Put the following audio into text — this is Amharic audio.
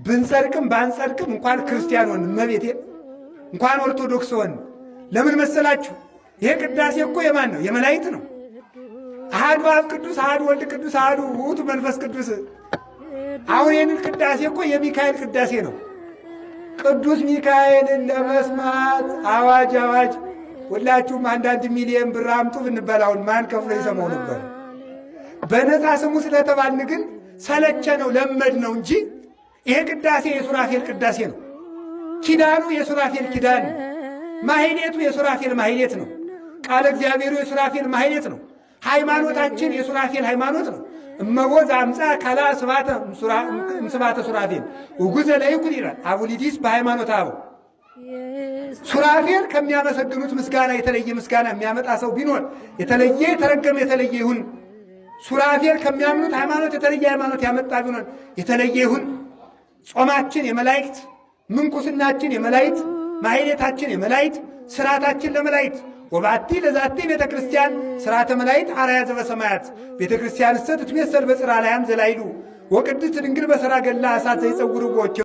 ብንጸድቅም ባንጸድቅም እንኳን ክርስቲያን ሆን እመቤቴ እንኳን ኦርቶዶክስ ሆን። ለምን መሰላችሁ? ይሄ ቅዳሴ እኮ የማን ነው? የመላእክት ነው። አሐዱ አብ ቅዱስ፣ አሐዱ ወልድ ቅዱስ፣ አሐዱ ውእቱ መንፈስ ቅዱስ። አሁን ይህንን ቅዳሴ እኮ የሚካኤል ቅዳሴ ነው። ቅዱስ ሚካኤልን ለመስማት አዋጅ አዋጅ! ሁላችሁም አንዳንድ ሚሊዮን ብር አምጡ ብንባል አሁን ማን ከፍሎ ይሰማው ነበር? በነፃ ስሙ ስለተባልን ግን ሰለቸ ነው ለመድ ነው እንጂ ይሄ ቅዳሴ የሱራፌል ቅዳሴ ነው። ኪዳኑ የሱራፌል ኪዳን ነው። ማሕሌቱ የሱራፌል ማሕሌት ነው። ቃለ እግዚአብሔሩ የሱራፌል ማሕሌት ነው። ሃይማኖታችን የሱራፌል ሃይማኖት ነው። እመቦዝ አምፃ ካላ ስባተ ሱራፌል ውጉዘ ለይኩን ይላል አቡሊዲስ በሃይማኖት አበው። ሱራፌል ከሚያመሰግኑት ምስጋና የተለየ ምስጋና የሚያመጣ ሰው ቢኖር የተለየ የተረገመ የተለየ ይሁን። ሱራፌል ከሚያምኑት ሃይማኖት የተለየ ሃይማኖት ያመጣ ቢኖር የተለየ ይሁን። ጾማችን የመላእክት፣ ምንኩስናችን የመላእክት፣ ማሕሌታችን የመላእክት፣ ስርዓታችን ለመላእክት ወባቲ ለዛቲ ቤተ ክርስቲያን ስርዓተ መላእክት አርአያ ዘበሰማያት ቤተ ክርስቲያን እሰት ትሜሰል በጽርሐ አርያም ዘላይሉ ወቅድስት ድንግል በሰራገላ እሳት ዘይጸውርዎቸው